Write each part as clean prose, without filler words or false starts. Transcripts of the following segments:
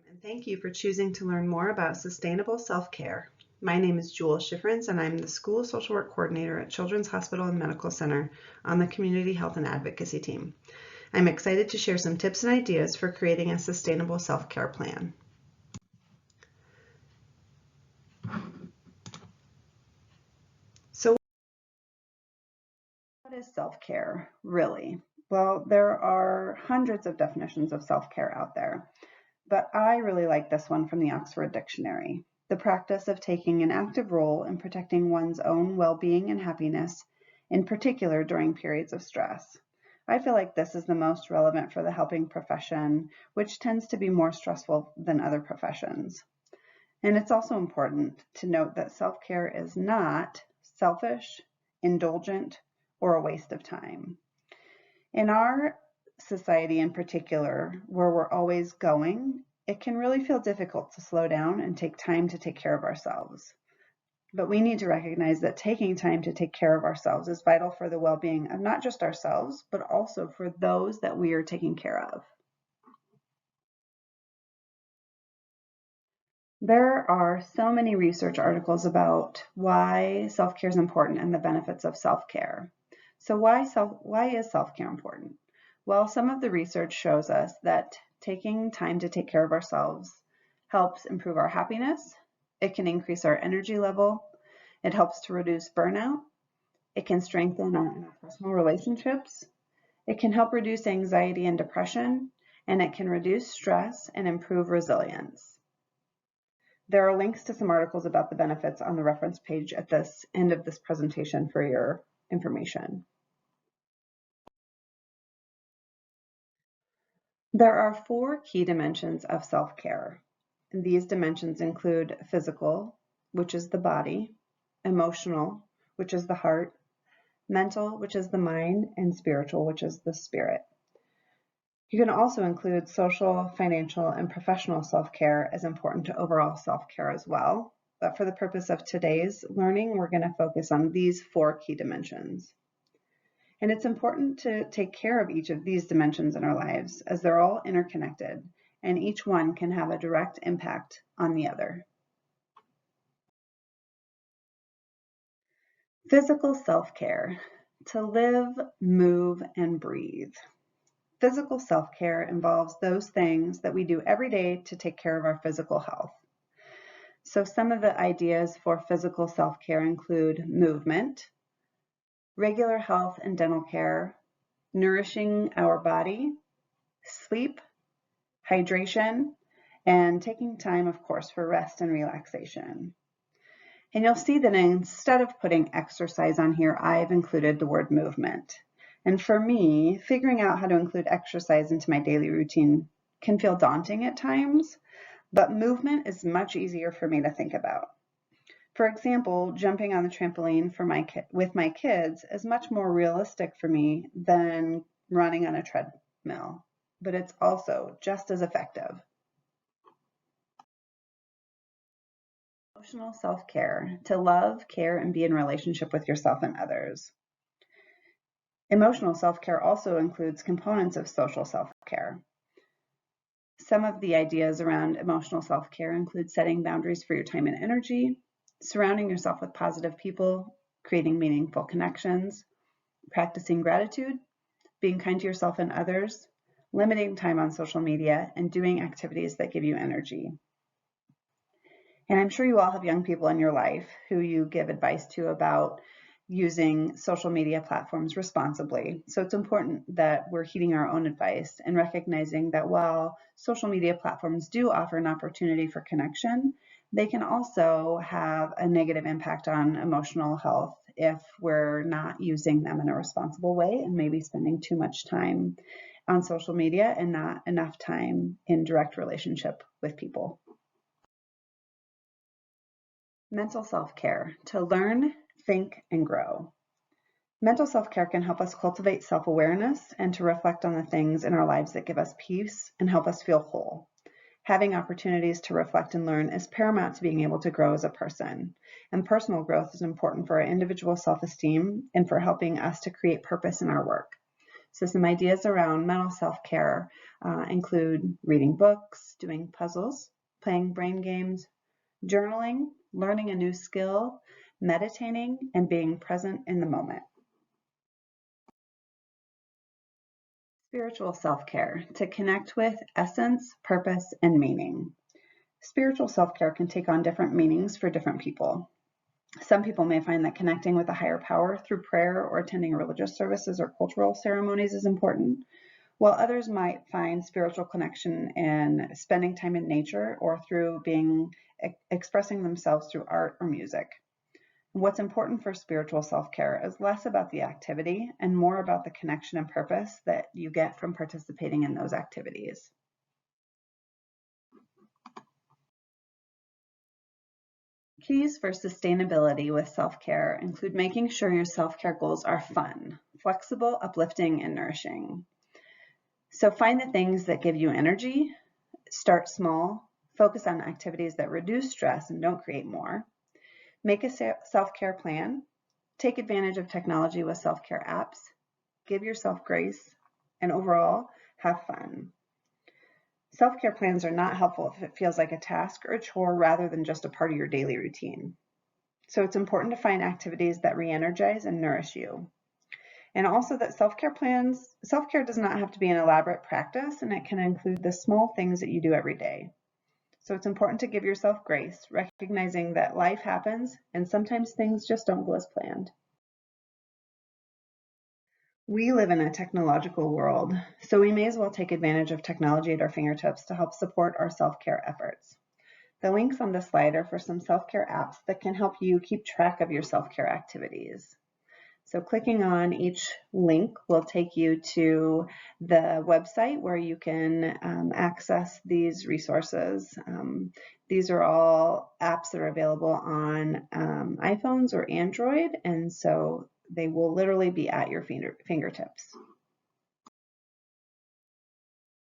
And thank you for choosing to learn more about sustainable self-care. My name is Jewel Schifferins, and I'm the School Social Work Coordinator at Children's Hospital and Medical Center on the Community Health and Advocacy team. I'm excited to share some tips and ideas for creating a sustainable self-care plan. So, what is self-care, really? Well, there are hundreds of definitions of self-care out there, but I really like this one from the Oxford Dictionary. The practice of taking an active role in protecting one's own well-being and happiness, in particular during periods of stress. I feel like this is the most relevant for the helping profession, which tends to be more stressful than other professions. And it's also important to note that self-care is not selfish, indulgent, or a waste of time. In our society in particular, where we're always going, it can really feel difficult to slow down and take time to take care of ourselves. But we need to recognize that taking time to take care of ourselves is vital for the well-being of not just ourselves, but also for those that we are taking care of. There are so many research articles about why self-care is important and the benefits of self-care. So why is self-care important? Well, some of the research shows us that taking time to take care of ourselves helps improve our happiness. It can increase our energy level. It helps to reduce burnout. It can strengthen our interpersonal relationships. It can help reduce anxiety and depression, and it can reduce stress and improve resilience. There are links to some articles about the benefits on the reference page at this end of this presentation for your information. There are 4 key dimensions of self-care. These dimensions include physical, which is the body, emotional, which is the heart, mental, which is the mind, and spiritual, which is the spirit. You can also include social, financial, and professional self-care as important to overall self-care as well. But for the purpose of today's learning, we're going to focus on these 4 key dimensions. And it's important to take care of each of these dimensions in our lives as they're all interconnected, and each one can have a direct impact on the other. Physical self-care: to live, move, and breathe. Physical self-care involves those things that we do every day to take care of our physical health. So some of the ideas for physical self-care include movement, regular health and dental care, nourishing our body, sleep, hydration, and taking time, of course, for rest and relaxation. And you'll see that instead of putting exercise on here, I've included the word movement. And for me, figuring out how to include exercise into my daily routine can feel daunting at times, but movement is much easier for me to think about. For example, jumping on the trampoline with my kids is much more realistic for me than running on a treadmill, but it's also just as effective. Emotional self-care: to love, care, and be in relationship with yourself and others. Emotional self-care also includes components of social self-care. Some of the ideas around emotional self-care include setting boundaries for your time and energy, surrounding yourself with positive people, creating meaningful connections, practicing gratitude, being kind to yourself and others, limiting time on social media, and doing activities that give you energy. And I'm sure you all have young people in your life who you give advice to about using social media platforms responsibly. So it's important that we're heeding our own advice and recognizing that while social media platforms do offer an opportunity for connection, they can also have a negative impact on emotional health if we're not using them in a responsible way and maybe spending too much time on social media and not enough time in direct relationship with people. Mental self-care: to learn, think, and grow. Mental self-care can help us cultivate self-awareness and to reflect on the things in our lives that give us peace and help us feel whole. Having opportunities to reflect and learn is paramount to being able to grow as a person. And personal growth is important for our individual self-esteem and for helping us to create purpose in our work. So some ideas around mental self-care include reading books, doing puzzles, playing brain games, journaling, learning a new skill, meditating, and being present in the moment. Spiritual self-care, to connect with essence, purpose, and meaning. Spiritual self-care can take on different meanings for different people. Some people may find that connecting with a higher power through prayer or attending religious services or cultural ceremonies is important, while others might find spiritual connection in spending time in nature or through expressing themselves through art or music. What's important for spiritual self-care is less about the activity and more about the connection and purpose that you get from participating in those activities. Keys for sustainability with self-care include making sure your self-care goals are fun, flexible, uplifting, and nourishing. So find the things that give you energy, start small, focus on activities that reduce stress and don't create more. Make a self-care plan, take advantage of technology with self-care apps, give yourself grace, and overall, have fun. Self-care plans are not helpful if it feels like a task or a chore rather than just a part of your daily routine. So it's important to find activities that re-energize and nourish you. And also that self-care does not have to be an elaborate practice, and it can include the small things that you do every day. So it's important to give yourself grace, recognizing that life happens and sometimes things just don't go as planned. We live in a technological world, so we may as well take advantage of technology at our fingertips to help support our self-care efforts. The links on this slide are for some self-care apps that can help you keep track of your self-care activities. So clicking on each link will take you to the website where you can access these resources. These are all apps that are available on iPhones or Android, and so they will literally be at your fingertips.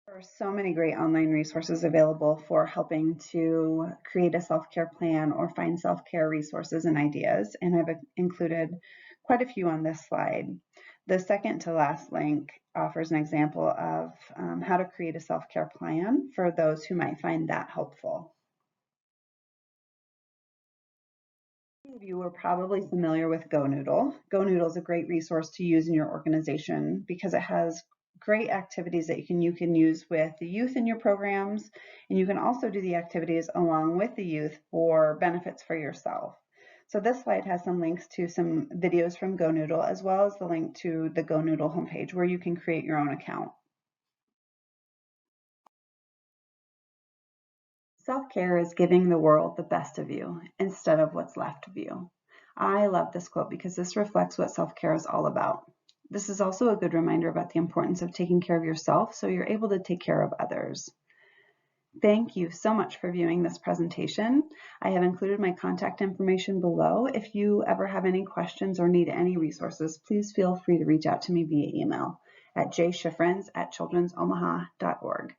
There are so many great online resources available for helping to create a self-care plan or find self-care resources and ideas, and I've included quite a few on this slide. The second to last link offers an example of how to create a self-care plan for those who might find that helpful. Many of you are probably familiar with GoNoodle. GoNoodle is a great resource to use in your organization because it has great activities that you can use with the youth in your programs, and you can also do the activities along with the youth for benefits for yourself. So this slide has some links to some videos from GoNoodle, as well as the link to the GoNoodle homepage where you can create your own account. Self-care is giving the world the best of you instead of what's left of you. I love this quote because this reflects what self-care is all about. This is also a good reminder about the importance of taking care of yourself so you're able to take care of others. Thank you so much for viewing this presentation. I have included my contact information below. If you ever have any questions or need any resources, please feel free to reach out to me via email at jshifrens@childrensomaha.org.